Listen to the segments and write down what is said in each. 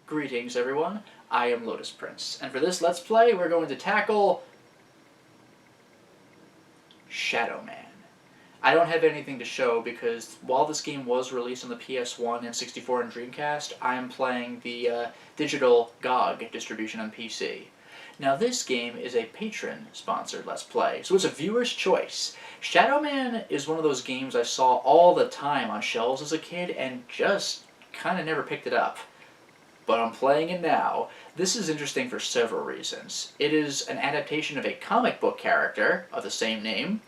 Greetings everyone, I am Lotus Prince, and for this Let's Play we're going to tackle Shadow Man. I don't have anything to show because while this game was released on the PS1 and 64 and Dreamcast, I am playing the digital GOG distribution on PC. Now this game is a patron-sponsored Let's Play, so it's a viewer's choice. Shadow Man is one of those games I saw all the time on shelves as a kid and just kind of never picked it up. But I'm playing it now. This is interesting for several reasons. It is an adaptation of a comic book character of the same name.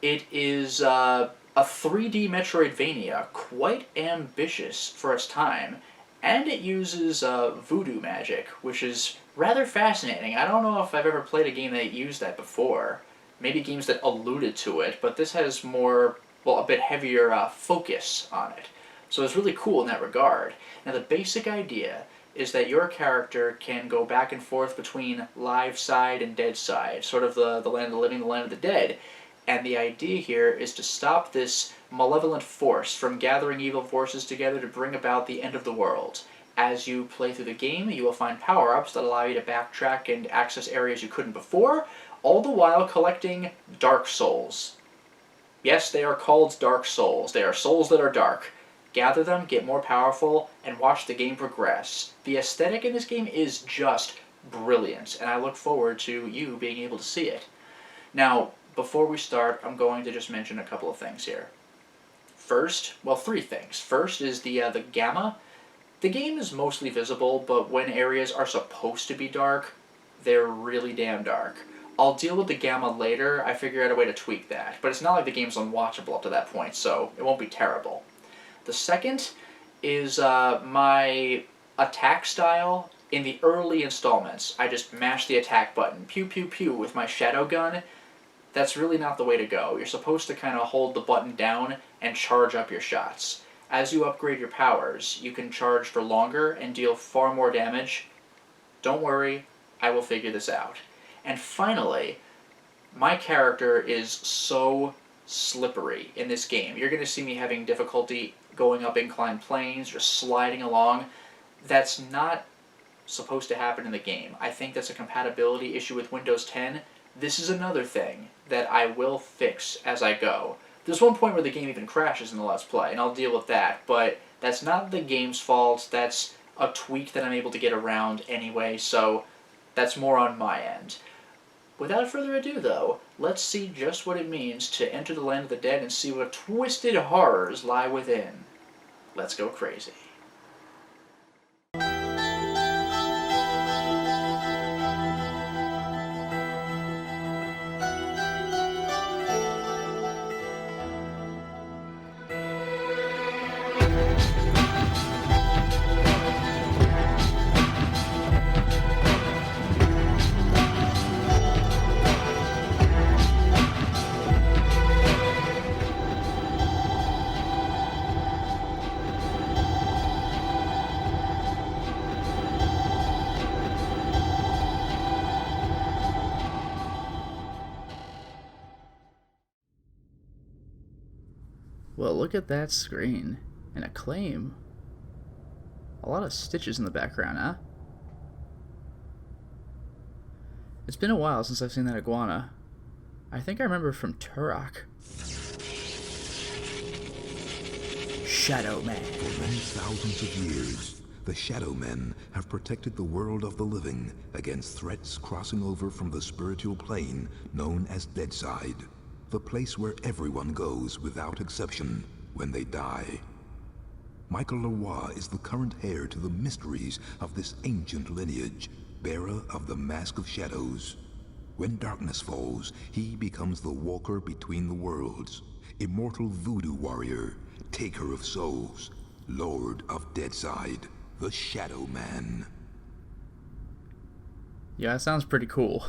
It is a 3D Metroidvania, quite ambitious for its time, and it uses voodoo magic, which is rather fascinating. I don't know if I've ever played a game that used that before. Maybe games that alluded to it, but this has more, well, a bit heavier focus on it. So it's really cool in that regard. Now the basic idea is that your character can go back and forth between live side and dead side, sort of the land of the living, the land of the dead. And the idea here is to stop this malevolent force from gathering evil forces together to bring about the end of the world. As you play through the game, you will find power-ups that allow you to backtrack and access areas you couldn't before, all the while collecting Dark Souls. Yes, they are called Dark Souls. They are souls that are dark. Gather them, get more powerful, and watch the game progress. The aesthetic in this game is just brilliant, and I look forward to you being able to see it. Now, before we start, I'm going to just mention a couple of things here. First, well, three things. First is the gamma. The game is mostly visible, but when areas are supposed to be dark, they're really damn dark. I'll deal with the gamma later. I figure out a way to tweak that, but it's not like the game's unwatchable up to that point, so it won't be terrible. The second is my attack style. In the early installments, I just mash the attack button, pew pew pew, with my shadow gun. That's really not the way to go. You're supposed to kind of hold the button down and charge up your shots. As you upgrade your powers, you can charge for longer and deal far more damage. Don't worry, I will figure this out. And finally, my character is so slippery in this game. You're going to see me having difficulty going up inclined planes, just sliding along. That's not supposed to happen in the game. I think that's a compatibility issue with Windows 10. This is another thing that I will fix as I go. There's one point where the game even crashes in the Let's Play, and I'll deal with that, but that's not the game's fault. That's a tweak that I'm able to get around anyway, so that's more on my end. Without further ado, though, let's see just what it means to enter the land of the dead and see what twisted horrors lie within. Let's go crazy. Well, look at that screen. An acclaim. A lot of stitches in the background, huh? It's been a while since I've seen that iguana. I think I remember from Turok. Shadow Man. For many thousands of years, the Shadow Men have protected the world of the living against threats crossing over from the spiritual plane known as Deadside. The place where everyone goes without exception when they die. Michael Leroy is the current heir to the mysteries of this ancient lineage, bearer of the Mask of Shadows. When darkness falls, he becomes the walker between the worlds, immortal voodoo warrior, taker of souls, lord of Deadside, the Shadow Man. Yeah, that sounds pretty cool.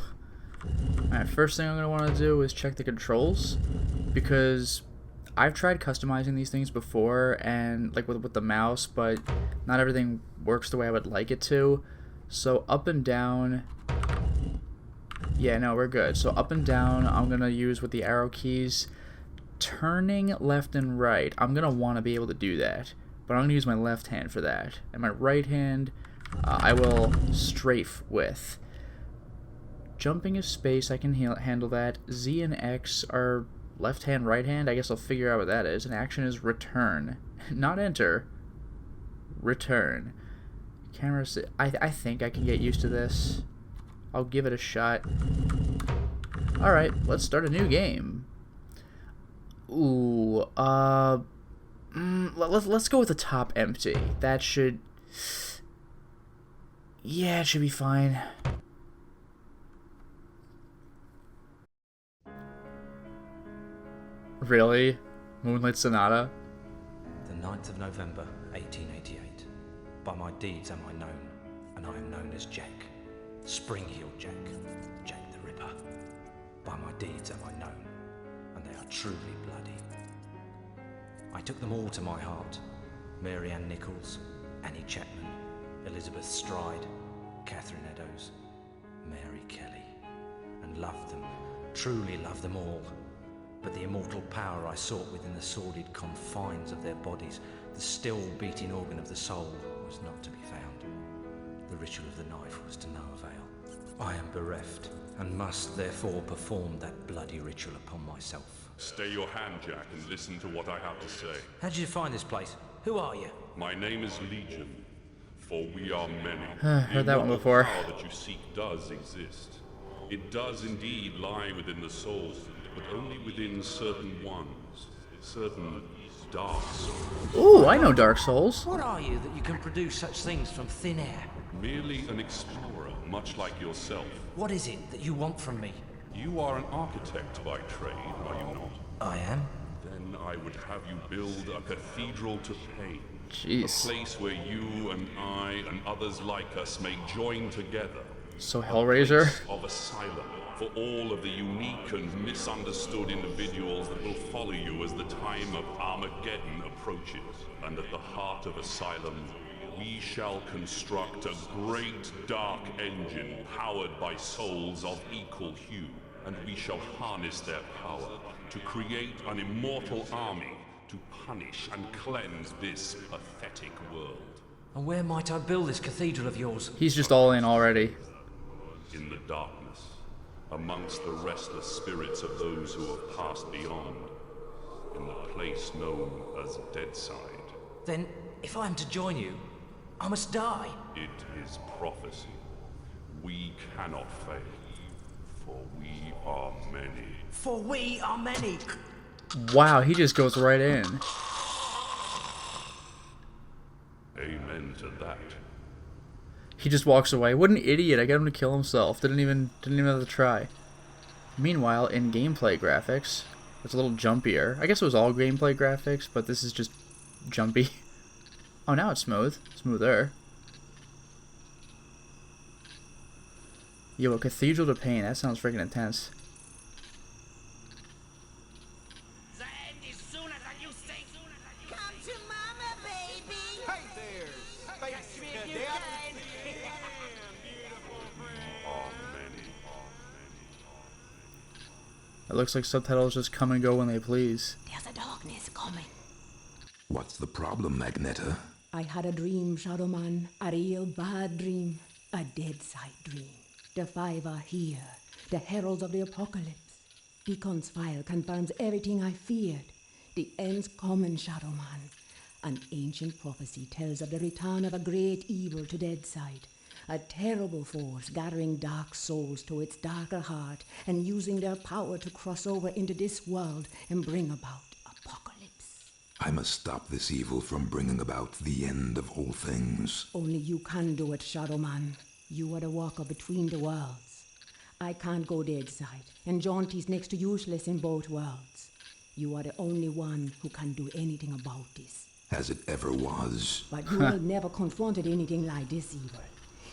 Alright, first thing I'm going to want to do is check the controls, because I've tried customizing these things before, and like with the mouse, but not everything works the way I would like it to. So up and down, yeah, no, we're good. So up and down, I'm going to use with the arrow keys. Turning left and right, I'm going to want to be able to do that, but I'm going to use my left hand for that. And my right hand I will strafe with. Jumping is space, I can handle that. Z and X are left hand, right hand. I guess I'll figure out what that is. And action is return. Not enter. Return. Camera, I think I can get used to this. I'll give it a shot. Alright, let's start a new game. Ooh, let's go with the top empty. That should... Yeah, it should be fine. Really? Moonlight Sonata? The 9th of November, 1888. By my deeds am I known, and I am known as Jack. Spring-heeled Jack. Jack the Ripper. By my deeds am I known, and they are truly bloody. I took them all to my heart. Mary Ann Nichols, Annie Chapman, Elizabeth Stride, Catherine Eddowes, Mary Kelly, and loved them, truly loved them all. But the immortal power I sought within the sordid confines of their bodies, the still beating organ of the soul, was not to be found. The ritual of the knife was to no avail. I am bereft, and must therefore perform that bloody ritual upon myself. Stay your hand, Jack, and listen to what I have to say. How did you find this place? Who are you? My name is Legion, for we are many. Heard that one before. The power that you seek does exist. It does indeed lie within the souls, but only within certain ones, certain dark souls. Ooh, I know Dark Souls. What are you that you can produce such things from thin air? Merely an explorer, much like yourself. What is it that you want from me? You are an architect by trade, are you not? I am. Then I would have you build a cathedral to pain. Jeez. A place where you and I and others like us may join together. So A Hellraiser? place of asylum for all of the unique and misunderstood individuals that will follow you as the time of Armageddon approaches. And at the heart of Asylum, we shall construct a great dark engine powered by souls of equal hue. And we shall harness their power to create an immortal army to punish and cleanse this pathetic world. And where might I build this cathedral of yours? He's just all in already. In the darkness, amongst the restless spirits of those who have passed beyond, in the place known as Deadside. Then, if I am to join you, I must die. It is prophecy. We cannot fail, for we are many. For we are many. Wow, he just goes right in. Amen to that. He just walks away. What an idiot. I got him to kill himself. Didn't even have to try. Meanwhile, in gameplay graphics, it's a little jumpier. I guess it was all gameplay graphics, but this is just jumpy. Oh, now it's smooth. Smoother. Yo, a cathedral to pain. That sounds freaking intense. Come to mama, baby. Hey there, space cadet. It looks like subtitles just come and go when they please. There's a darkness coming. What's the problem, Magneta? I had a dream, Shadow Man, a real bad dream, a dead-side dream. The five are here, the heralds of the apocalypse. Deacon's file confirms everything I feared. The end's coming, Shadow Man. An ancient prophecy tells of the return of a great evil to Deadside. A terrible force gathering dark souls to its darker heart and using their power to cross over into this world and bring about apocalypse. I must stop this evil from bringing about the end of all things. Only you can do it, Shadow Man. You are the walker between the worlds. I can't go Deadside, and Jaunty's next to useless in both worlds. You are the only one who can do anything about this. As it ever was. But you have never confronted anything like this evil.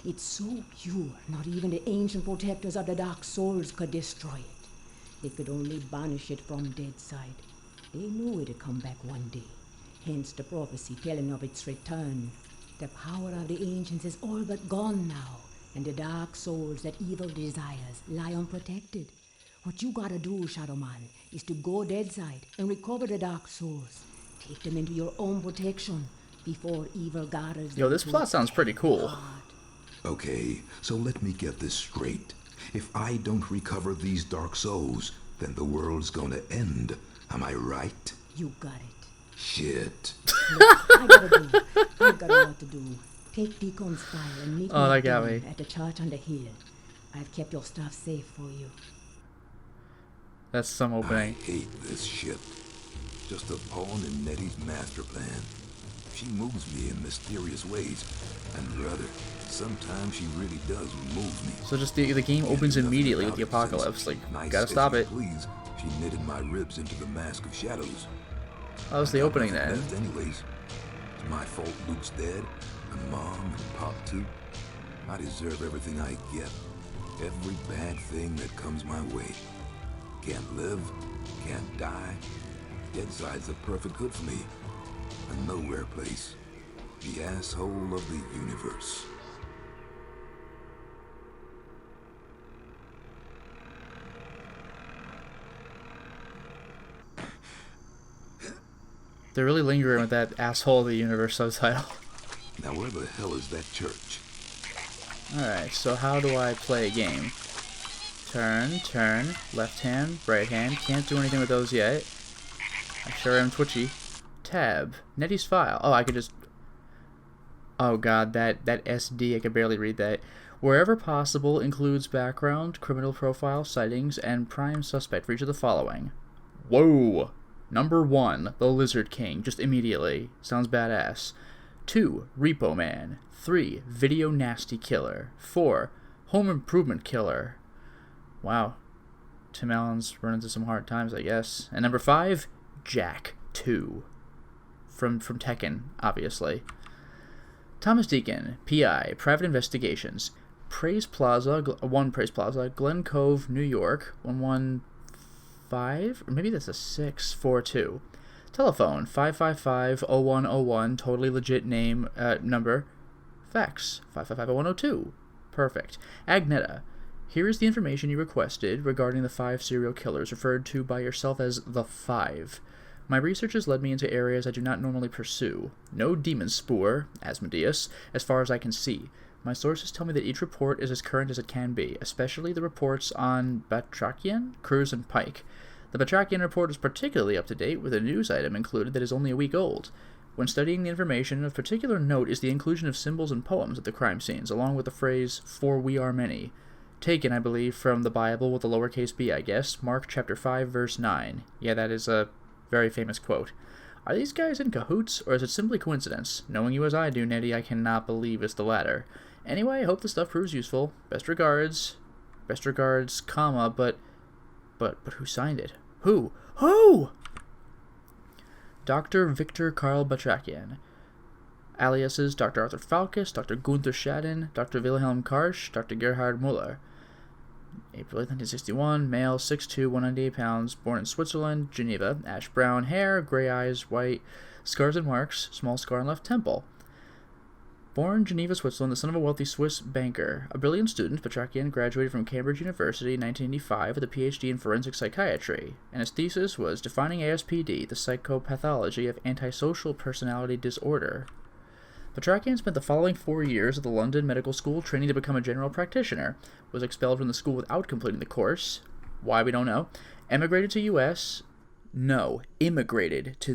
It's so pure, not even the ancient protectors of the Dark Souls could destroy it. They could only banish it from Deadside. They knew it'd come back one day, hence the prophecy telling of its return. The power of the ancients is all but gone now, and the Dark Souls that evil desires lie unprotected. What you gotta do, Shadow Man, is to go Deadside and recover the Dark Souls. Take them into your own protection before evil gathers. Yo, this plot sounds pretty cool. Heart. Okay, so let me get this straight. If I don't recover these dark souls, then the world's gonna end. Am I right? You got it. Shit. I've got a lot to do. Take Deacon's file and meet Oh, me that got me. at the church on the hill. I've kept your stuff safe for you. That's some I opening. hate this shit. Just a pawn in Nettie's master plan. She moves me in mysterious ways, and brother, sometimes she really does move me. So just the game opens Nothing immediately with about the it since, apocalypse. Like, nice gotta as stop you it. Please, she knitted my ribs into the mask of shadows. That was the I got opening nothing then. left anyways. It's my fault Luke's dead, and Mom and Pop too. I deserve everything I get. Every bad thing that comes my way. Can't live, can't die. Deadside's a perfect good for me. A nowhere place. The asshole of the universe. They're really lingering with that asshole of the universe subtitle. Now where the hell is that church? Alright, so how do I play a game? Turn, left hand, right hand. Can't do anything with those yet. I sure am twitchy. Tab. Nettie's file. Oh, I could just... Oh god, that SD, I could barely read that. Wherever possible includes background, criminal profile, sightings, and prime suspect for each of the following. Whoa! Number 1, the Lizard King, just immediately. Sounds badass. 2, Repo Man. 3, Video Nasty Killer. 4, Home Improvement Killer. Wow. Tim Allen's run into some hard times, I guess. And number 5, Jack 2. From Tekken, obviously. Thomas Deacon, PI, Private Investigations. Praise Plaza, One Praise Plaza, Glen Cove, New York, 115, or maybe that's a 642. Telephone, 555-0101, totally legit name, number. Fax, 555-0102. Perfect. Agneta, here is the information you requested regarding the 5 serial killers referred to by yourself as the 5. My research has led me into areas I do not normally pursue. No demon spoor, Asmodeus, as far as I can see. My sources tell me that each report is as current as it can be, especially the reports on Batrachian, Cruz, and Pike. The Batrachian report is particularly up to date, with a news item included that is only a week old. When studying the information, of particular note is the inclusion of symbols and poems at the crime scenes, along with the phrase, "For we are many." Taken, I believe, from the Bible with a lowercase b, I guess, Mark chapter 5, verse 9. Yeah, that is a very famous quote. Are these guys in cahoots, or is it simply coincidence? Knowing you as I do, Nettie, I cannot believe it's the latter. Anyway, I hope the stuff proves useful. Best regards, comma, but who signed it? Who? Dr. Victor Karl Batrachian. Aliases Dr. Arthur Falkus, Dr. Gunther Schaden, Dr. Wilhelm Karsch, Dr. Gerhard Muller. April 1961, male, 6'2", 198 pounds, born in Switzerland, Geneva, ash brown hair, gray eyes, white, scars and marks, small scar on left temple. Born Geneva, Switzerland, the son of a wealthy Swiss banker. A brilliant student, Batrachian graduated from Cambridge University in 1985 with a PhD in forensic psychiatry, and his thesis was Defining ASPD, the Psychopathology of Antisocial Personality Disorder. Batrachian spent the following 4 years at the London Medical School training to become a general practitioner, was expelled from the school without completing the course, why we don't know, emigrated to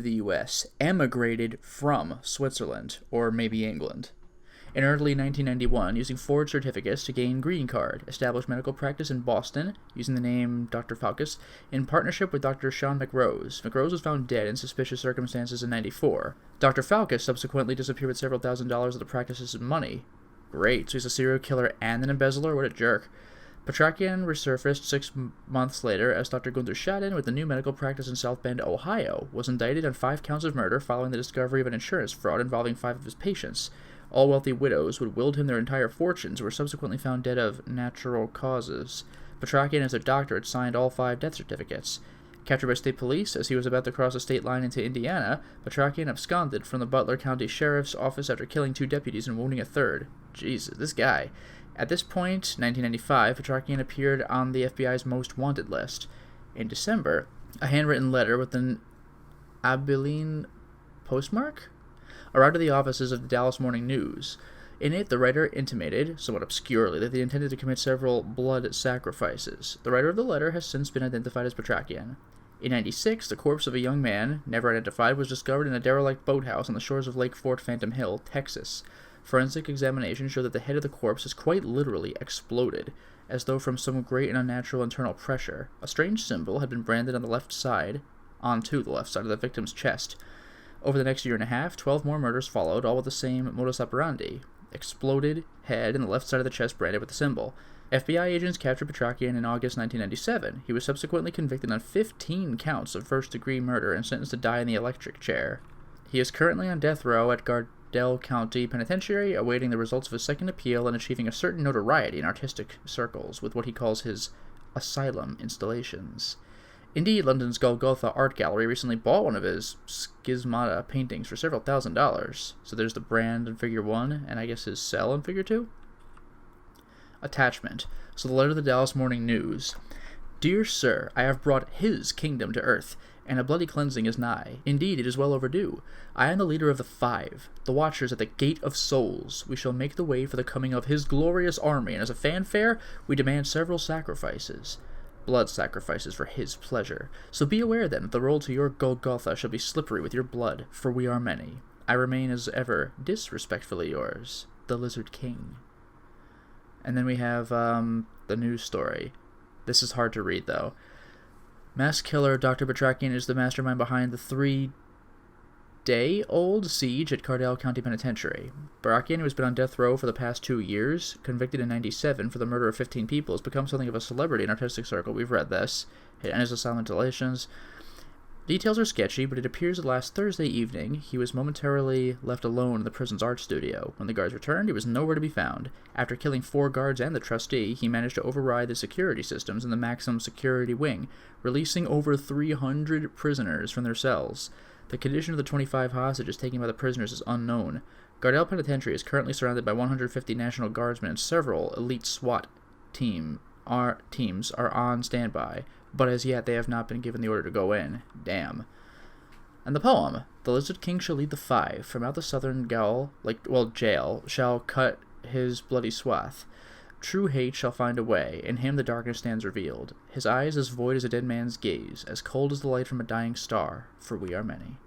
the U.S., emigrated from Switzerland, or maybe England. In early 1991, using forged certificates to gain green card, established medical practice in Boston, using the name Dr. Falkus, in partnership with Dr. Sean McRose. McRose was found dead in suspicious circumstances in 94. Dr. Falkus subsequently disappeared with several $1,000s of the practice's money. Great, so he's a serial killer and an embezzler? What a jerk. Batrachian resurfaced 6 months later as Dr. Gunther Schaden with a new medical practice in South Bend, Ohio, was indicted on 5 counts of murder following the discovery of an insurance fraud involving 5 of his patients. All wealthy widows who had willed him their entire fortunes were subsequently found dead of natural causes. Batrachian, as a doctor, had signed all 5 death certificates. Captured by state police as he was about to cross the state line into Indiana, Batrachian absconded from the Butler County Sheriff's Office after killing 2 deputies and wounding a third. Jesus, this guy. At this point, 1995, Batrachian appeared on the FBI's most wanted list. In December, a handwritten letter with an Abilene postmark arrived at the offices of the Dallas Morning News. In it, the writer intimated, somewhat obscurely, that they intended to commit several blood sacrifices. The writer of the letter has since been identified as Batrachian. In 96, the corpse of a young man, never identified, was discovered in a derelict boathouse on the shores of Lake Fort Phantom Hill, Texas. Forensic examination showed that the head of the corpse has quite literally exploded, as though from some great and unnatural internal pressure. A strange symbol had been branded onto the left side of the victim's chest. Over the next year and a half, 12 more murders followed, all with the same modus operandi. Exploded head and the left side of the chest branded with the symbol. FBI agents captured Batrachian in August 1997. He was subsequently convicted on 15 counts of first-degree murder and sentenced to die in the electric chair. He is currently on death row at Gardell County Penitentiary, awaiting the results of his second appeal and achieving a certain notoriety in artistic circles with what he calls his asylum installations. Indeed, London's Golgotha Art Gallery recently bought one of his schismata paintings for several $1,000s. So there's the brand in Figure 1, and I guess his cell in Figure 2? Attachment. So the letter of the Dallas Morning News. Dear Sir, I have brought his kingdom to earth, and a bloody cleansing is nigh. Indeed, it is well overdue. I am the leader of the Five, the watchers at the Gate of Souls. We shall make the way for the coming of his glorious army, and as a fanfare, we demand several sacrifices. Blood sacrifices for his pleasure. So be aware, then, that the road to your Golgotha shall be slippery with your blood, for we are many. I remain, as ever, disrespectfully yours, the Lizard King. And then we have the news story. This is hard to read, though. Mass killer Dr. Batrachian is the mastermind behind the 3-day-old siege at Gardell County Penitentiary. Batrachian, who has been on death row for the past 2 years, convicted in 97 for the murder of 15 people, has become something of a celebrity in artistic circle. We've read this. And his asylum installations. Details are sketchy, but it appears that last Thursday evening, he was momentarily left alone in the prison's art studio. When the guards returned, he was nowhere to be found. After killing 4 guards and the trustee, he managed to override the security systems in the maximum security wing, releasing over 300 prisoners from their cells. The condition of the 25 hostages taken by the prisoners is unknown. Gardell Penitentiary is currently surrounded by 150 National Guardsmen, and several elite SWAT teams are on standby, but as yet they have not been given the order to go in. Damn. And the poem, the Lizard King shall lead the Five, from out the southern jail, shall cut his bloody swath. True hate shall find a way, in him the darkness stands revealed. His eye is as void as a dead man's gaze, as cold as the light from a dying star, for we are many.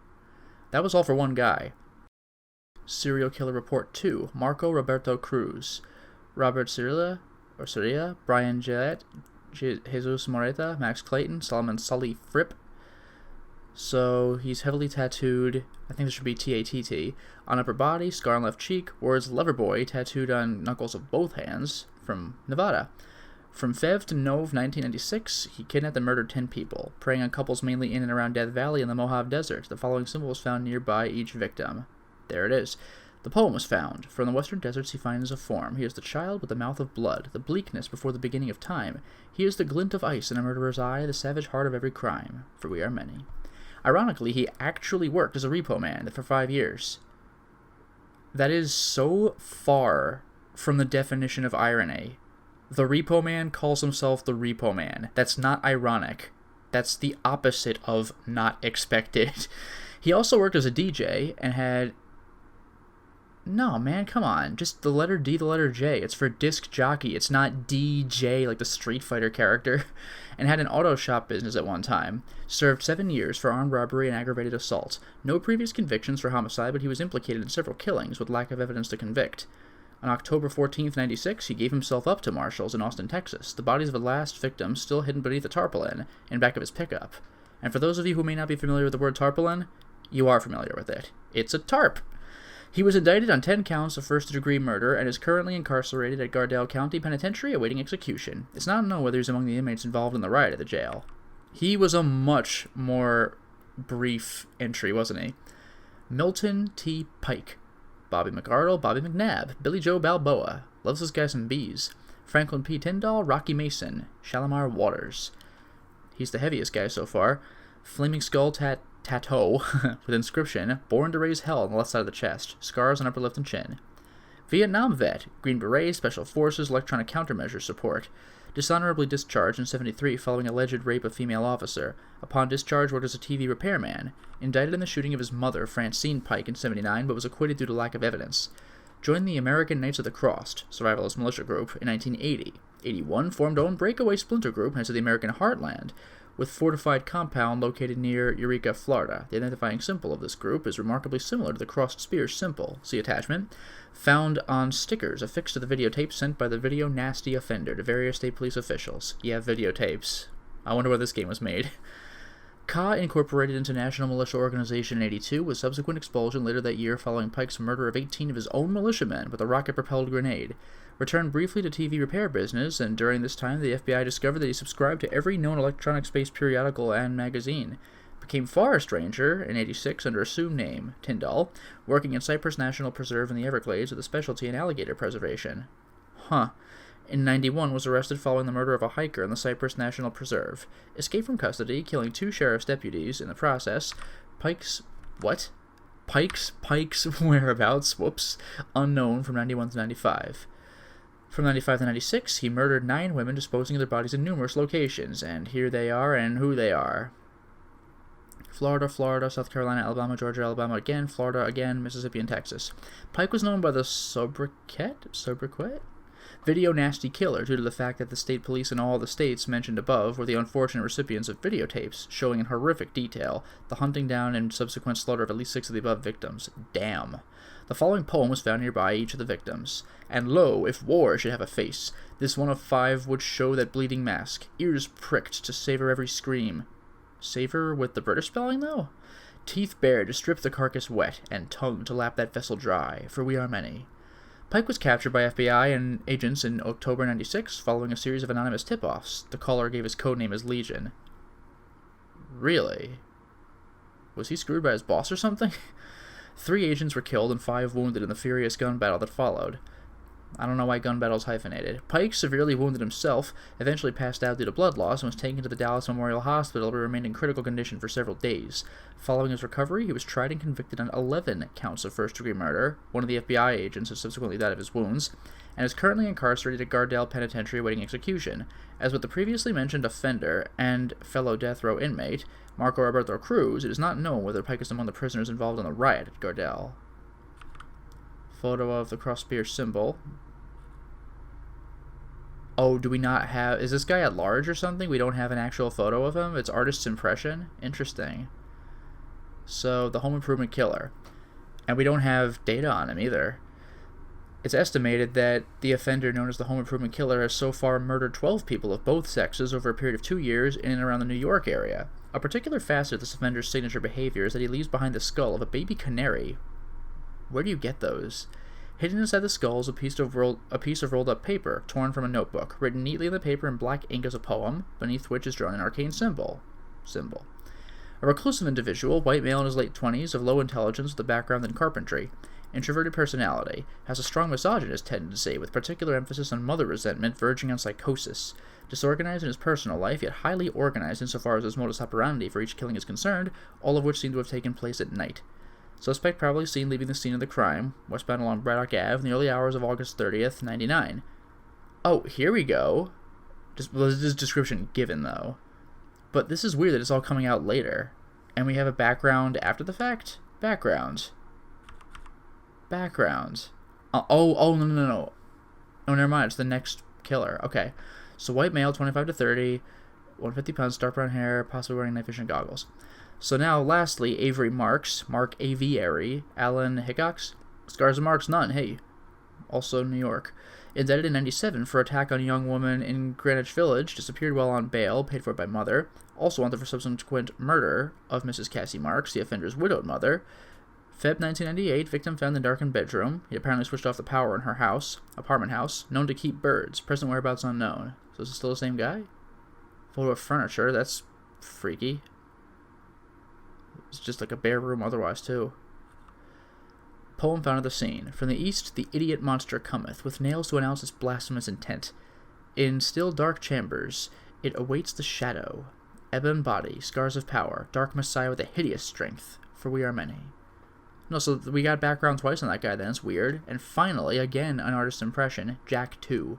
That was all for one guy. Serial Killer Report 2, Marco Roberto Cruz, Robert Cirilla, Brian Gillette, Jesus Moreta, Max Clayton, Solomon Sully Fripp. So he's heavily tattooed, I think this should be T-A-T-T, on upper body, scar on left cheek, words Loverboy tattooed on knuckles of both hands, from Nevada. From Fev to Nov 1996, he kidnapped and murdered 10 people, preying on couples mainly in and around Death Valley and the Mojave Desert. The following symbol was found nearby each victim. There it is. The poem was found. From the western deserts he finds a form. He is the child with the mouth of blood, the bleakness before the beginning of time. He is the glint of ice in a murderer's eye, the savage heart of every crime, for we are many. Ironically, he actually worked as a repo man for 5 years. That is so far from the definition of irony. The repo man calls himself the repo man. That's not ironic. That's the opposite of not expected. He also worked as a DJ and had... No, man, come on. Just the letter D, the letter J. It's for disc jockey. It's not DJ like the Street Fighter character. And had an auto shop business at one time. Served 7 years for armed robbery and aggravated assault. No previous convictions for homicide, but he was implicated in several killings with lack of evidence to convict. On October 14th, 96, he gave himself up to marshals in Austin, Texas. The bodies of the last victims still hidden beneath the tarpaulin in back of his pickup. And for those of you who may not be familiar with the word tarpaulin, you are familiar with it. It's a tarp. He was indicted on 10 counts of first-degree murder and is currently incarcerated at Gardell County Penitentiary awaiting execution. It's not known whether he's among the inmates involved in the riot at the jail. He was a much more brief entry, wasn't he? Milton T. Pike. Bobby McArdle, Bobby McNabb, Billy Joe Balboa, loves this guy some bees. Franklin P. Tyndall, Rocky Mason, Shalimar Waters. He's the heaviest guy so far. Flaming Skull Tattoo with inscription, born to raise hell on the left side of the chest, scars on upper lip and chin. Vietnam vet, Green Beret, Special Forces, Electronic Countermeasures support. Dishonorably discharged in 73 following alleged rape of female officer. Upon discharge, worked as a TV repairman. Indicted in the shooting of his mother, Francine Pike, in 79, but was acquitted due to lack of evidence. Joined the American Knights of the Cross, survivalist militia group, in 1980. 81, formed own breakaway splinter group, Knights of the American Heartland, with fortified compound located near Eureka, Florida. The identifying symbol of this group is remarkably similar to the crossed spear symbol. See attachment. Found on stickers affixed to the videotape sent by the video nasty offender to various state police officials. Yeah, videotapes. I wonder where this game was made. Ka incorporated into National Militia Organization in 82, with subsequent expulsion later that year following Pike's murder of 18 of his own militiamen with a rocket-propelled grenade. Returned briefly to TV repair business, and during this time the FBI discovered that he subscribed to every known electronic-based periodical and magazine. Became Forest Ranger in 86 under assumed name, Tyndall, working in Cypress National Preserve in the Everglades with a specialty in alligator preservation. In 91 was arrested following the murder of a hiker in the Cypress National Preserve. Escaped from custody, killing 2 sheriff's deputies in the process. Pike's whereabouts, unknown from 91 to 95. From 95 to 96, he murdered 9 women, disposing of their bodies in numerous locations, and here they are and who they are. Florida, South Carolina, Alabama, Georgia, Alabama again, Florida again, Mississippi, and Texas. Pike was known by the sobriquet? Video nasty killer due to the fact that the state police in all the states mentioned above were the unfortunate recipients of videotapes showing in horrific detail the hunting down and subsequent slaughter of at least 6 of the above victims. Damn. The following poem was found nearby each of the victims. And lo, if war should have a face, this one of 5 would show that bleeding mask, ears pricked to savor every scream. Savor with the British spelling, though? Teeth bared to strip the carcass wet, and tongue to lap that vessel dry, for we are many. Pike was captured by FBI and agents in October 96 following a series of anonymous tip-offs. The caller gave his codename as Legion. Really? Was he screwed by his boss or something? 3 agents were killed and 5 wounded in the furious gun battle that followed. I don't know why gun battle's hyphenated. Pike, severely wounded himself, eventually passed out due to blood loss and was taken to the Dallas Memorial Hospital but remained in critical condition for several days. Following his recovery, he was tried and convicted on 11 counts of first-degree murder. One of the FBI agents has subsequently died of his wounds, and is currently incarcerated at Gardale Penitentiary awaiting execution. As with the previously mentioned offender and fellow death row inmate, Marco Roberto Cruz, it is not known whether Pike is among the prisoners involved in the riot at Gardale. Photo of the cross spear symbol. Oh, do we not have... Is this guy at large or something? We don't have an actual photo of him? It's artist's impression? Interesting. So, the home improvement killer. And we don't have data on him either. It's estimated that the offender known as the home improvement killer has so far murdered 12 people of both sexes over a period of 2 years in and around the New York area. A particular facet of this offender's signature behavior is that he leaves behind the skull of a baby canary. Where do you get those? Hidden inside the skull is a piece of rolled up paper, torn from a notebook. Written neatly in the paper in black ink is a poem, beneath which is drawn an arcane symbol. A reclusive individual, white male in his late 20s, of low intelligence with a background in carpentry. Introverted personality. Has a strong misogynist tendency, with particular emphasis on mother resentment verging on psychosis. Disorganized in his personal life, yet highly organized insofar as his modus operandi for each killing is concerned, all of which seem to have taken place at night. Suspect probably seen leaving the scene of the crime, westbound along Braddock Ave, in the early hours of August 30th, 99. Oh, here we go. This is description given, though. But this is weird that it's all coming out later. And we have a background after the fact? Background. No. Oh, never mind. It's the next killer. Okay. So, white male, 25 to 30, 150 pounds, dark brown hair, possibly wearing night vision goggles. So now, lastly, Avery Marks, Mark Aviary, Alan Hickox, scars and marks none, hey. Also New York. Indicted in 97 for attack on a young woman in Greenwich Village, disappeared while on bail, paid for by mother. Also wanted for subsequent murder of Mrs. Cassie Marks, the offender's widowed mother. Feb 1998, victim found in darkened bedroom. He apparently switched off the power in her apartment house, known to keep birds. Present whereabouts unknown. So is it still the same guy? Photo of furniture, that's freaky. It's just like a bare room otherwise, too. Poem found at the scene. From the east, the idiot monster cometh, with nails to announce its blasphemous intent. In still dark chambers, it awaits the shadow. Ebon body, scars of power, dark messiah with a hideous strength, for we are many. No, so we got background twice on that guy then, it's weird. And finally, again, an artist's impression, Jack 2.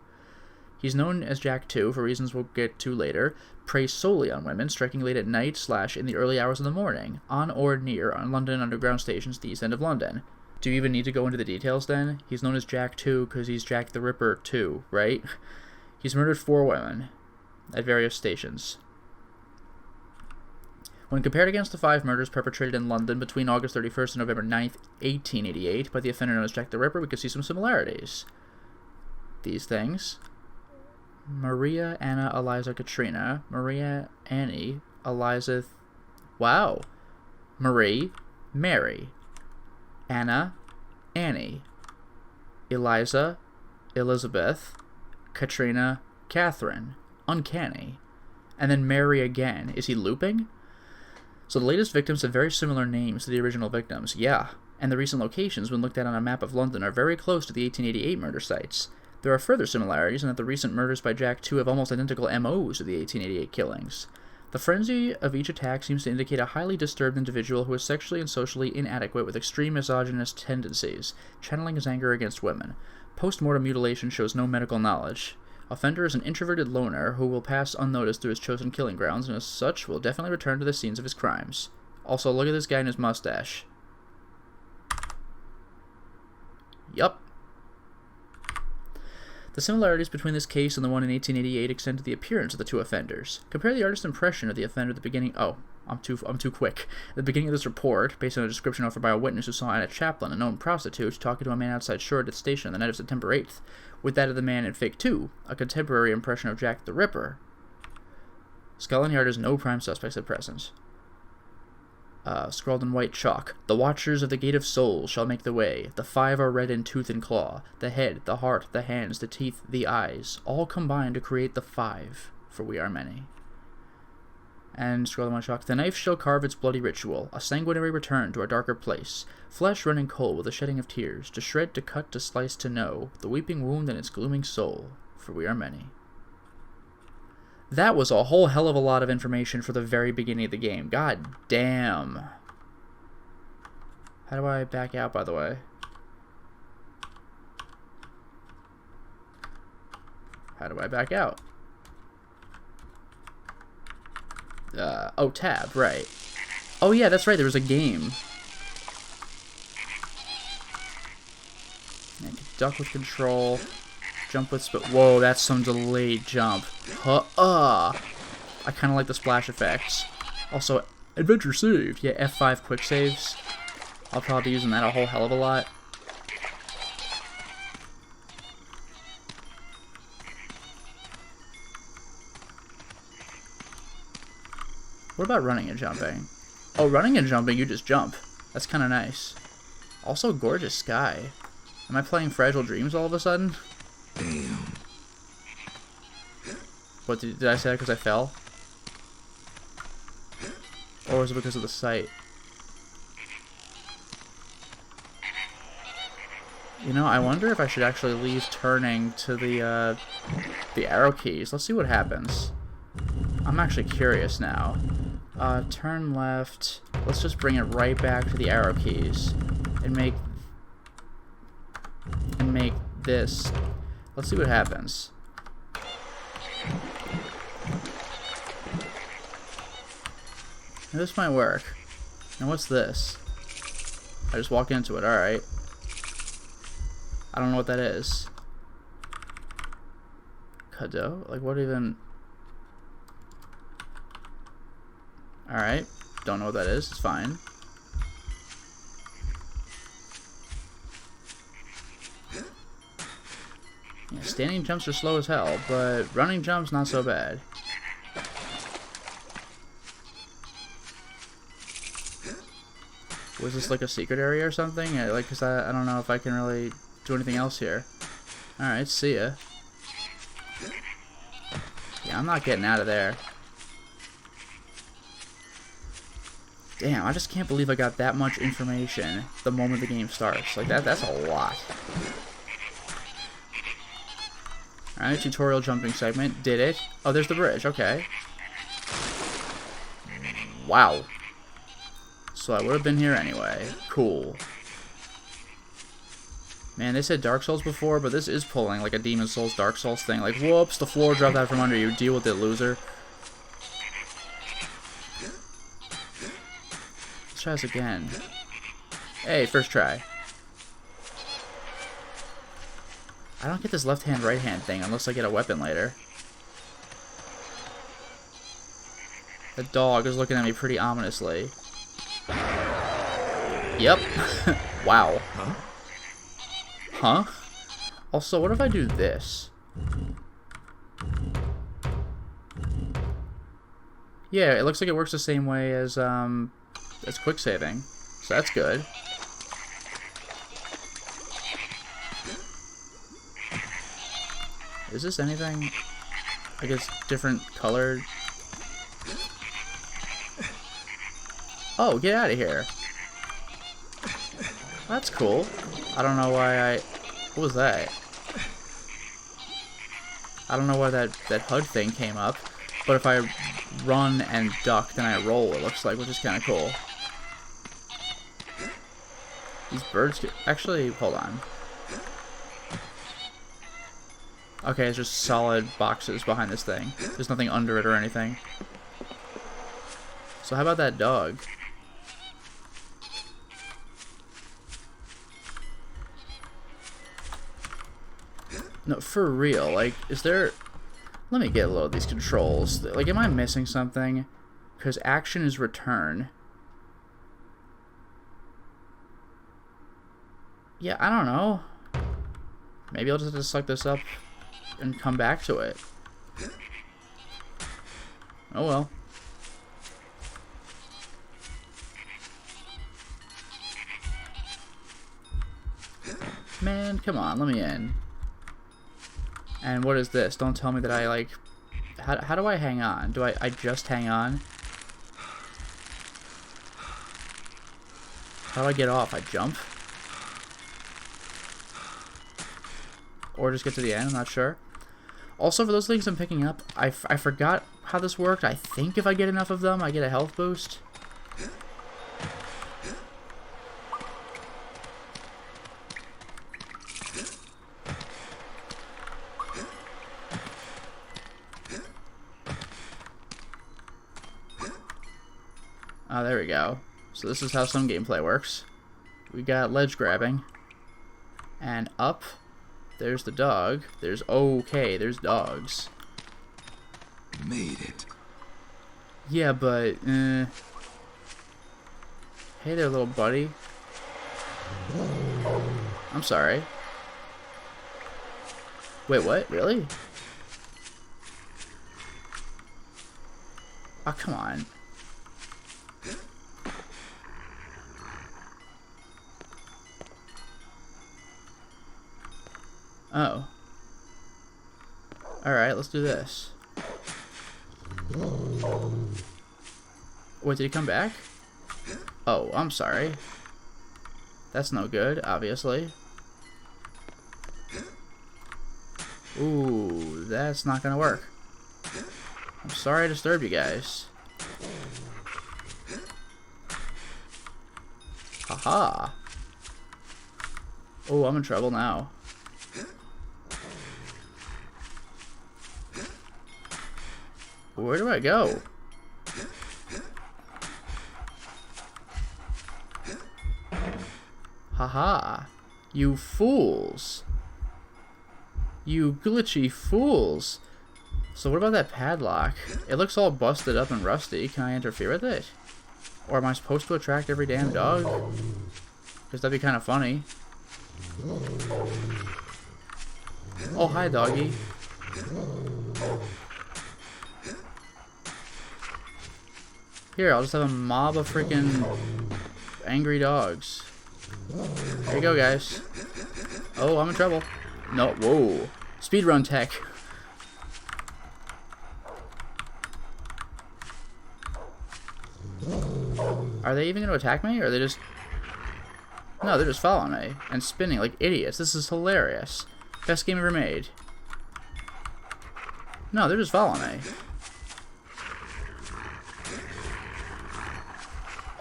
He's known as Jack 2 for reasons we'll get to later. Preys solely on women, striking late at night / in the early hours of the morning, on or near on London Underground stations at the East End of London. Do you even need to go into the details then? He's known as Jack 2 because he's Jack the Ripper 2, right? He's murdered 4 women at various stations. When compared against the 5 murders perpetrated in London between August 31st and November 9th, 1888, by the offender known as Jack the Ripper, we could see some similarities. These things. Maria, Anna, Eliza, Katrina. Maria, Annie, Eliza... Wow. Marie, Mary. Anna, Annie. Eliza, Elizabeth. Katrina, Catherine. Uncanny. And then Mary again. Is he looping? So the latest victims have very similar names to the original victims, yeah, and the recent locations, when looked at on a map of London, are very close to the 1888 murder sites. There are further similarities in that the recent murders by Jack 2 have almost identical MOs to the 1888 killings. The frenzy of each attack seems to indicate a highly disturbed individual who is sexually and socially inadequate with extreme misogynist tendencies, channeling his anger against women. Post-mortem mutilation shows no medical knowledge. Offender is an introverted loner who will pass unnoticed through his chosen killing grounds, and as such will definitely return to the scenes of his crimes. Also, look at this guy and his mustache. Yup. The similarities between this case and the one in 1888 extend to the appearance of the 2 offenders. Compare the artist's impression of the offender at the beginning... Oh, I'm too quick. At the beginning of this report, based on a description offered by a witness who saw Anna Chaplin, a known prostitute, talking to a man outside Shoreditch Station on the night of September 8th, with that of the man in Fake 2, a contemporary impression of Jack the Ripper. Scotland Yard has no prime suspects at present. Scrawled in white chalk. The watchers of the gate of souls shall make the way. The 5 are red in tooth and claw. The head, the heart, the hands, the teeth, the eyes, all combine to create the 5, for we are many. And scroll in white chalk. The knife shall carve its bloody ritual, a sanguinary return to a darker place. Flesh running cold with the shedding of tears, to shred, to cut, to slice, to know, the weeping wound in its glooming soul, for we are many. That was a whole hell of a lot of information for the very beginning of the game. God damn. How do I back out, by the way? How do I back out? Oh, tab, right. Oh yeah, that's right, there was a game. Yeah, duck with control, jump with whoa, that's some delayed jump. I kind of like the splash effects. Also, adventure saved. Yeah, F5 quick saves. I'll probably be using that a whole hell of a lot. What about running and jumping? Oh, running and jumping, you just jump. That's kind of nice. Also, gorgeous sky. Am I playing Fragile Dreams all of a sudden? Damn. What, did I say that because I fell? Or was it because of the sight? You know, I wonder if I should actually leave turning to the arrow keys. Let's see what happens. I'm actually curious now. Turn left. Let's just bring it right back to the arrow keys. And make this. Let's see what happens. Now, this might work. Now what's this? I just walk into it, alright. I don't know what that is. Cadeau? Like what even... Alright. Don't know what that is. It's fine. Yeah, standing jumps are slow as hell, but running jumps not so bad. Was this like a secret area or something? Like, cause I don't know if I can really do anything else here. Alright, see ya. Yeah, I'm not getting out of there. Damn, I just can't believe I got that much information the moment the game starts. Like, that's a lot. Alright, tutorial jumping segment. Did it. Oh, there's the bridge. Okay. Wow. So I would have been here anyway. Cool. Man, they said Dark Souls before, but this is pulling like a Demon Souls, Dark Souls thing. Like, whoops, the floor dropped out from under you. Deal with it, loser. Let's try this again. Hey, first try. I don't get this left-hand, right-hand thing unless I get a weapon later. The dog is looking at me pretty ominously. Yep. Wow. Huh? Also, what if I do this? Yeah, it looks like it works the same way as quick saving. So that's good. Is this anything? I guess different colored. Oh, get out of here. That's cool. I don't know why what was that? I don't know why that HUD thing came up. But if I run and duck, then I roll, it looks like, which is kind of cool. These birds actually, hold on. Okay, it's just solid boxes behind this thing. There's nothing under it or anything. So how about that dog? No, for real, like, is there... Let me get a load of these controls. Like, am I missing something? Because action is return. Yeah, I don't know. Maybe I'll just have to suck this up and come back to it. Oh well. Man, come on, let me in. And what is this? Don't tell me that I, like... How do I hang on? Do I just hang on? How do I get off? I jump? Or just get to the end? I'm not sure. Also, for those things I'm picking up, I forgot how this worked. I think if I get enough of them, I get a health boost. Oh, there we go. So this is how some gameplay works. We got ledge grabbing. And up. There's the dog. There's... Okay, there's dogs. Made it. Yeah, but... Hey there, little buddy. I'm sorry. Wait, what? Really? Oh, come on. Oh. Alright, let's do this. Wait, did he come back? Oh, I'm sorry. That's no good, obviously. Ooh, that's not gonna work. I'm sorry I disturbed you guys. Haha. Oh, I'm in trouble now. Where do I go? Haha. You fools. You glitchy fools. So what about that padlock? It looks all busted up and rusty. Can I interfere with it? Or am I supposed to attract every damn dog? Because that'd be kind of funny. Oh, hi, doggy. Here, I'll just have a mob of freaking angry dogs. There you go, guys. Oh, I'm in trouble. No, whoa. Speedrun tech. Are they even going to attack me, or are they just... No, they're just following me and spinning like idiots. This is hilarious. Best game ever made. No, they're just following me.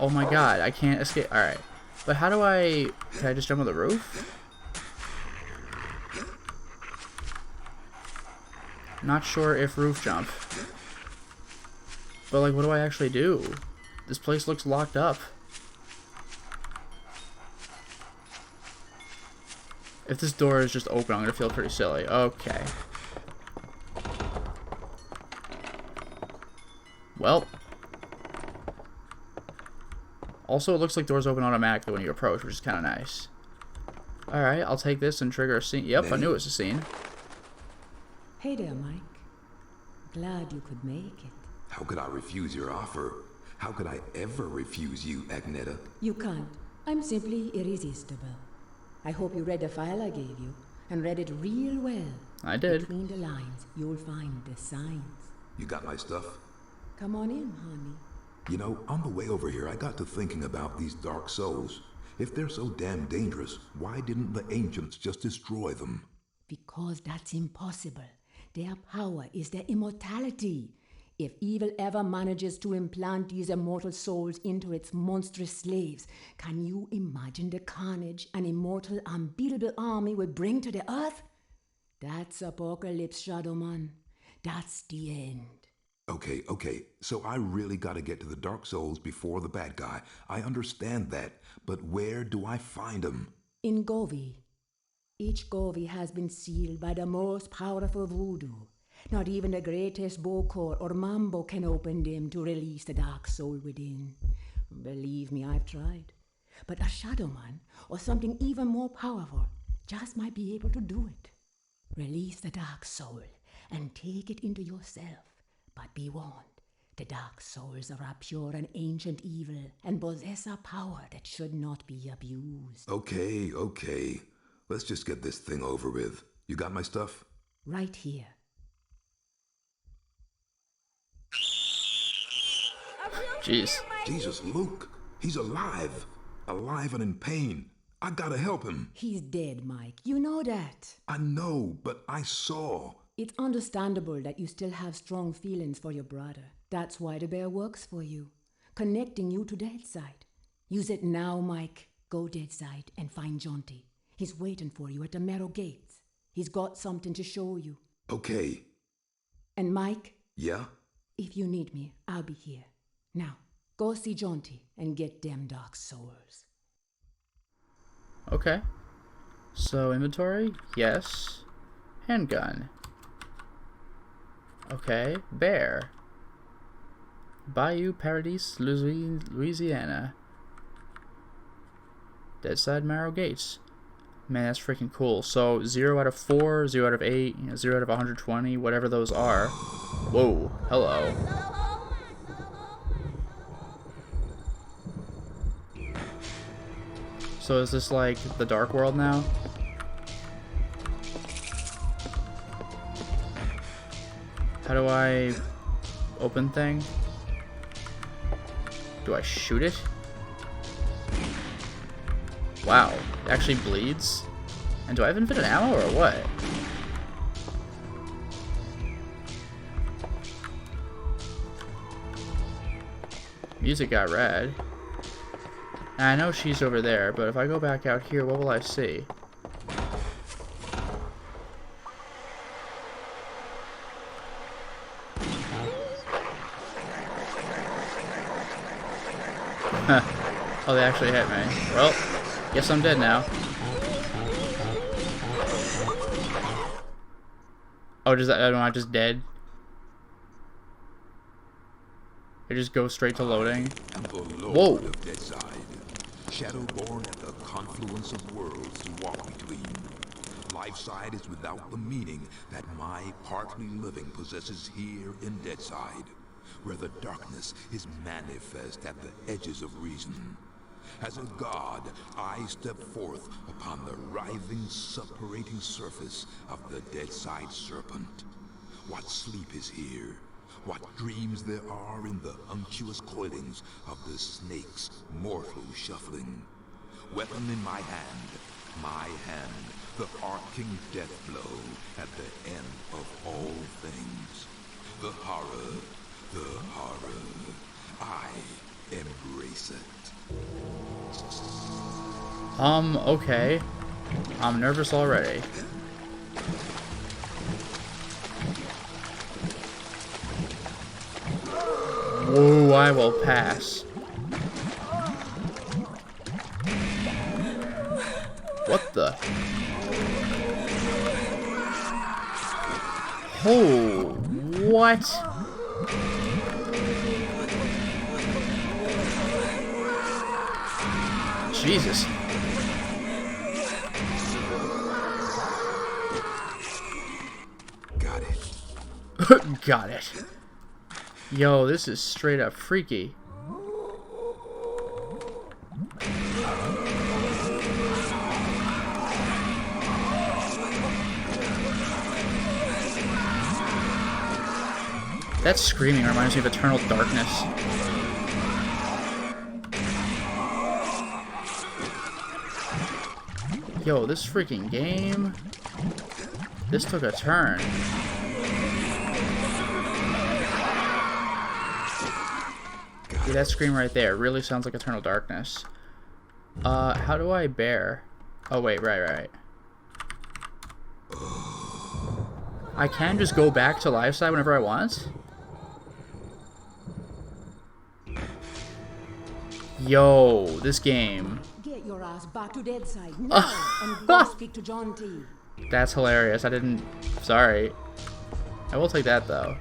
Oh my god, I can't escape. Alright. But how do I... Can I just jump on the roof? Not sure if roof jump. But like, what do I actually do? This place looks locked up. If this door is just open, I'm gonna feel pretty silly. Okay. Well. Also, it looks like doors open automatically when you approach, which is kind of nice. Alright, I'll take this and trigger a scene. Yep, I knew it was a scene. Hey there, Mike. Glad you could make it. How could I refuse your offer? How could I ever refuse you, Agneta? You can't. I'm simply irresistible. I hope you read the file I gave you, and read it real well. I did. Between the lines, you'll find the signs. You got my stuff? Come on in, honey. You know, on the way over here, I got to thinking about these dark souls. If they're so damn dangerous, why didn't the ancients just destroy them? Because that's impossible. Their power is their immortality. If evil ever manages to implant these immortal souls into its monstrous slaves, can you imagine the carnage an immortal, unbeatable army would bring to the earth? That's Apocalypse, Shadowman. That's the end. Okay, so I really gotta get to the Dark Souls before the bad guy. I understand that, but where do I find them? In Govi. Each Govi has been sealed by the most powerful voodoo. Not even the greatest Bokor or Mambo can open them to release the dark soul within. Believe me, I've tried. But a Shadowman, or something even more powerful, just might be able to do it. Release the dark soul and take it into yourself. But be warned, the dark souls are a pure and ancient evil and possess a power that should not be abused. Okay. Let's just get this thing over with. You got my stuff? Right here. Jeez. Jesus, Luke. He's alive. Alive and in pain. I gotta help him. He's dead, Mike. You know that. I know, but I saw. It's understandable that you still have strong feelings for your brother. That's why the bear works for you, connecting you to Deadside. Use it now, Mike. Go Deadside and find Jonty. He's waiting for you at the Marrow Gates. He's got something to show you. Okay. And Mike? Yeah? If you need me, I'll be here. Now, go see Jonty and get them dark souls. Okay. So, inventory? Yes. Handgun. Okay. Bear. Bayou Paradise, Louisiana. Deadside Marrow Gates. Man, that's freaking cool. So, 0 out of 4, 0 out of 8, 0 out of 120, whatever those are. Whoa. Hello. So is this like the Dark World now? How do I open thing? Do I shoot it? Wow, it actually bleeds? And do I have infinite ammo or what? Music got rad. I know she's over there, but if I go back out here, what will I see? Oh, they actually hit me. Well, guess I'm dead now. Oh, does that, am I just dead? It just goes straight to loading. Whoa! Shadowborn at the confluence of worlds to walk between. Lifeside is without the meaning that my partly living possesses here in Deadside, where the darkness is manifest at the edges of reason. As a god, I step forth upon the writhing, suppurating surface of the Deadside Serpent. What sleep is here? What dreams there are in the unctuous coilings of the snake's mortal shuffling. Weapon in my hand, the arcing death blow at the end of all things. The horror, I embrace it. Okay. I'm nervous already. Whoa, I will pass. What the? Oh, what? Jesus. Got it. Got it. Yo, this is straight up freaky. That screaming reminds me of Eternal Darkness. Yo, this freaking game. This took a turn. See, that scream right there really sounds like Eternal Darkness. How do I bear? Oh, wait, right. I can just go back to live side whenever I want? Yo, this game. Get your ass back to dead side now and go speak to John T. That's hilarious. I didn't... Sorry. I will take that, though.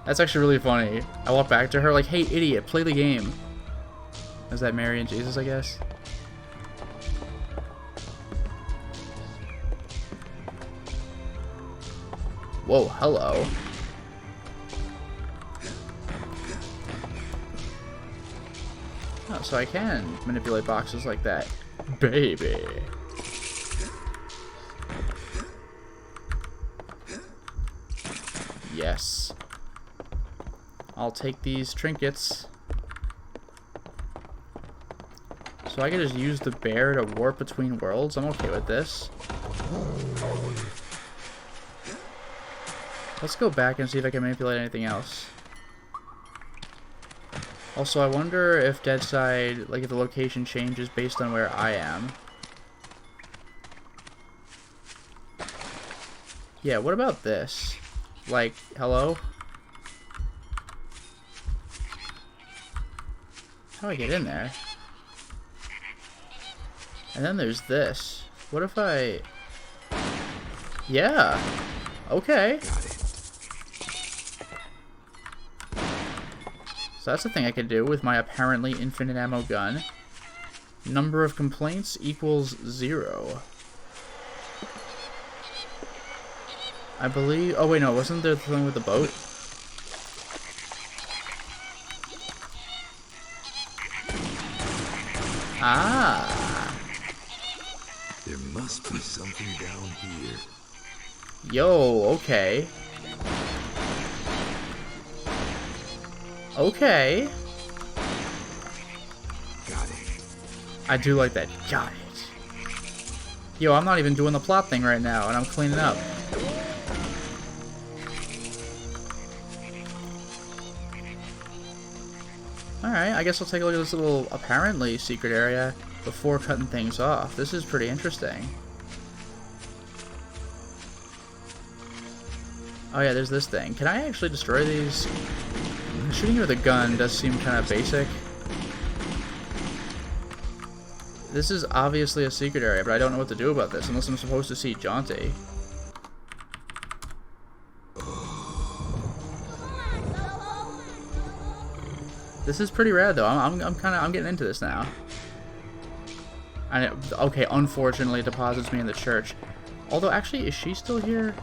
That's actually really funny. I walk back to her like, hey, idiot, play the game. Is that Mary and Jesus, I guess? Whoa, hello. Oh, so I can manipulate boxes like that. Baby. Yes. I'll take these trinkets. So I can just use the bear to warp between worlds. I'm okay with this. Let's go back and see if I can manipulate anything else. Also, I wonder if Deadside, like if the location changes based on where I am. Yeah, what about this? Like, hello? How do I get in there? And then there's this. What if I... Yeah. Okay. So that's the thing I could do with my apparently infinite ammo gun. Number of complaints equals 0. I believe... Oh, wait, no. Wasn't there the thing with the boat? Ah. There must be something down here. Yo, okay. Okay. Got it. I do like that. Got it. Yo, I'm not even doing the plot thing right now, and I'm cleaning up. Alright, I guess I'll take a look at this little, apparently, secret area before cutting things off. This is pretty interesting. Oh yeah, there's this thing. Can I actually destroy these? Shooting with a gun does seem kind of basic. This is obviously a secret area, but I don't know what to do about this unless I'm supposed to see Jaunty. This is pretty rad though. I'm getting into this now. Okay, unfortunately it deposits me in the church. Although actually, is she still here?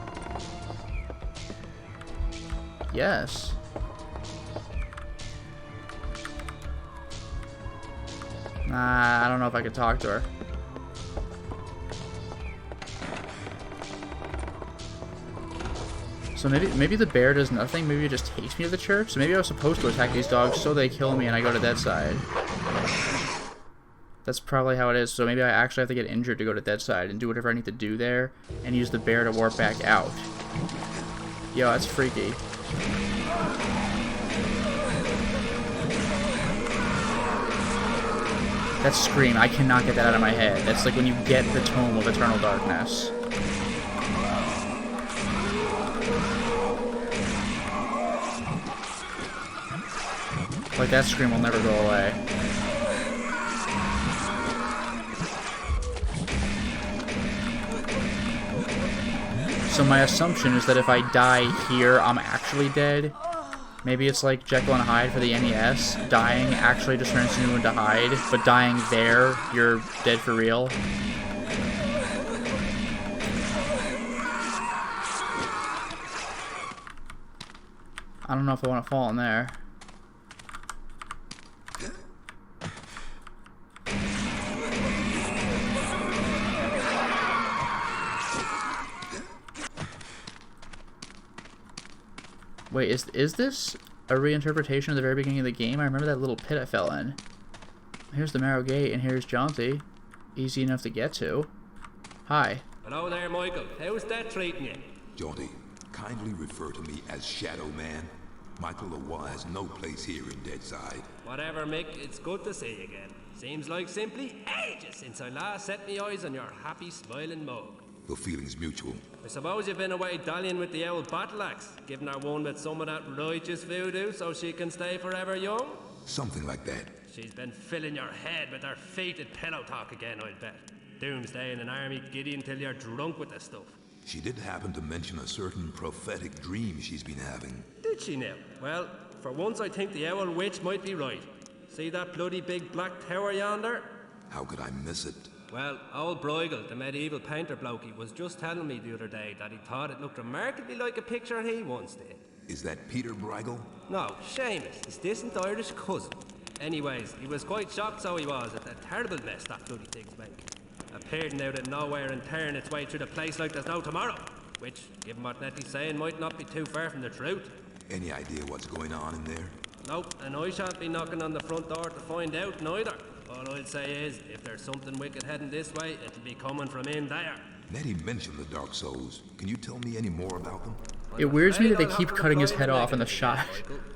Yes. Nah, I don't know if I could talk to her. So maybe the bear does nothing. Maybe it just takes me to the church. So maybe I was supposed to attack these dogs so they kill me and I go to that side. That's probably how it is. So maybe I actually have to get injured to go to that side and do whatever I need to do there and use the bear to warp back out. Yo, that's freaky. That scream, I cannot get that out of my head. That's like when you get the tome of Eternal Darkness. Like, that scream will never go away. So my assumption is that if I die here, I'm actually dead. Maybe it's like Jekyll and Hyde for the NES. Dying actually just turns you into Hyde, but dying there, you're dead for real. I don't know if I want to fall in there. Wait, is this a reinterpretation of the very beginning of the game? I remember that little pit I fell in. Here's the Marrow Gate, and here's Jaunty. Easy enough to get to. Hi. Hello there, Michael. How's that treating you? Jaunty, kindly refer to me as Shadow Man. Michael Leroy has no place here in Deadside. Whatever, Mick. It's good to see you again. Seems like simply ages since I last set me eyes on your happy, smiling mug. The feeling's mutual. I suppose you've been away dallying with the old battle axe, giving her one with some of that righteous voodoo so she can stay forever young? Something like that. She's been filling your head with her fated pillow talk again, I'll bet. Doomsday in an army giddy until you're drunk with the stuff. She did happen to mention a certain prophetic dream she's been having. Did she now? Well, for once I think the owl witch might be right. See that bloody big black tower yonder? How could I miss it? Well, old Bruegel, the medieval painter blokey, was just telling me the other day that he thought it looked remarkably like a picture he once did. Is that Peter Bruegel? No, Seamus, his distant Irish cousin. Anyways, he was quite shocked, so he was, at the terrible mess that bloody thing's making. Appearing out of nowhere and tearing its way through the place like there's no tomorrow. Which, given what Nettie's saying, might not be too far from the truth. Any idea what's going on in there? Nope, and I shan't be knocking on the front door to find out neither. All I'll say is, if there's something wicked heading this way, it'll be coming from in there. Nettie mentioned the Dark Souls. Can you tell me any more about them? It weirds me that they keep cutting his head off in the shot.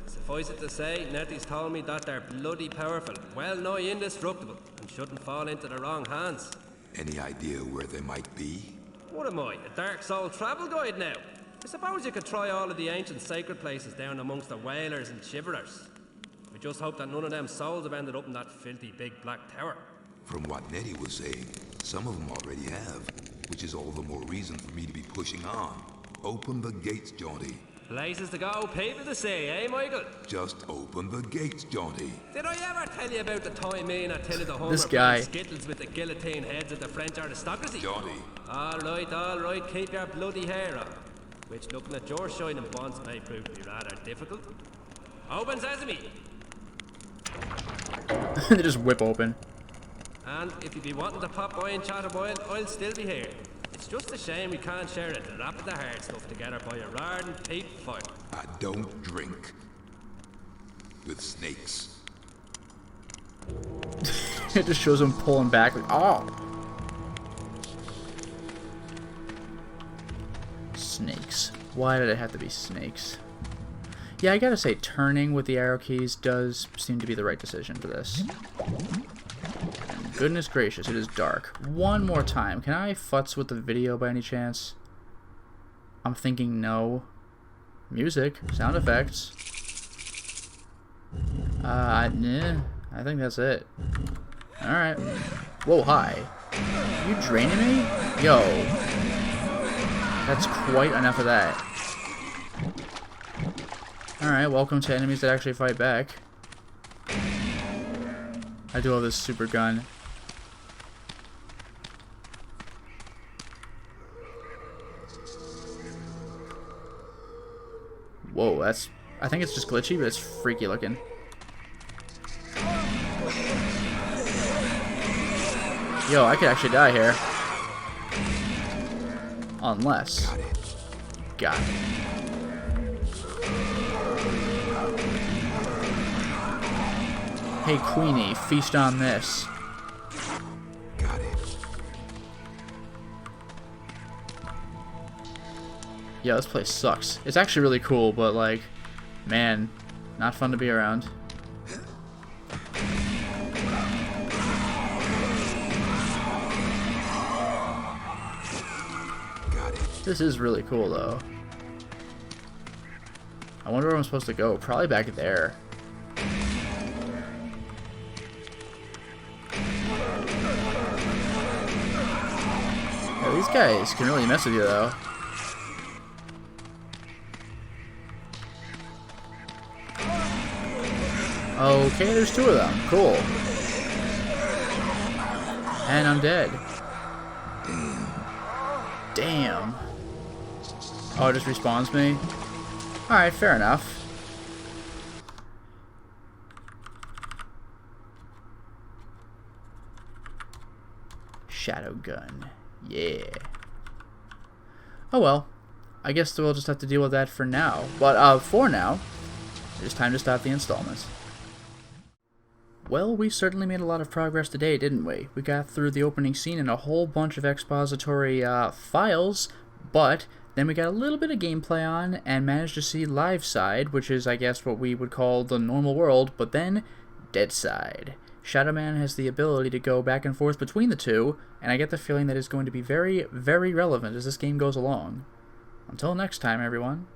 Suffice it to say, Nettie's told me that they're bloody powerful, well nigh indestructible, and shouldn't fall into the wrong hands. Any idea where they might be? What am I, a Dark Soul travel guide now? I suppose you could try all of the ancient sacred places down amongst the whalers and shiverers. We just hope that none of them souls have ended up in that filthy big black tower. From what Nettie was saying, some of them already have, which is all the more reason for me to be pushing on. Open the gates, Jaunty. Places to go, people to see, eh, Michael? Just open the gates, Jaunty. Did I ever tell you about the time me and Attila the Homer This guy. played skittles with the guillotine heads of the French aristocracy? Jaunty. All right, keep your bloody hair on. Which, looking at your shining bonds, may prove to be rather difficult. Open sesame! They just whip open. And if you be wanting to pop by and chat a while, I'll still be here. It's just a shame we can't share a drop of the hard stuff together by a roaring peat fire. I don't drink with snakes. It just shows him pulling back like, oh. Snakes. Why did it have to be snakes? Yeah, I gotta say, turning with the arrow keys does seem to be the right decision for this. And goodness gracious, it is dark. One more time. Can I futz with the video by any chance? I'm thinking no. Music. Sound effects. Nah, I think that's it. Alright. Whoa, hi. You draining me? Yo. That's quite enough of that. Alright, welcome to enemies that actually fight back. I do have this super gun. Whoa, that's... I think it's just glitchy, but it's freaky looking. Yo, I could actually die here. Unless... Got it. Hey, Queenie, feast on this. Got it. Yeah, this place sucks. It's actually really cool, but like, man, not fun to be around. Got it. This is really cool, though. I wonder where I'm supposed to go. Probably back there. Yeah, these guys can really mess with you, though. Okay, there's two of them. Cool. And I'm dead. Damn. Oh, it just respawns me? Alright, fair enough. Shadow gun. Yeah. Oh well. I guess we'll just have to deal with that for now. But, for now, it's time to stop the installments. Well, we certainly made a lot of progress today, didn't we? We got through the opening scene and a whole bunch of expository files, but then we got a little bit of gameplay on and managed to see live side, which is, I guess, what we would call the normal world, but then dead side. Shadow Man has the ability to go back and forth between the two, and I get the feeling that it's going to be very, very relevant as this game goes along. Until next time, everyone.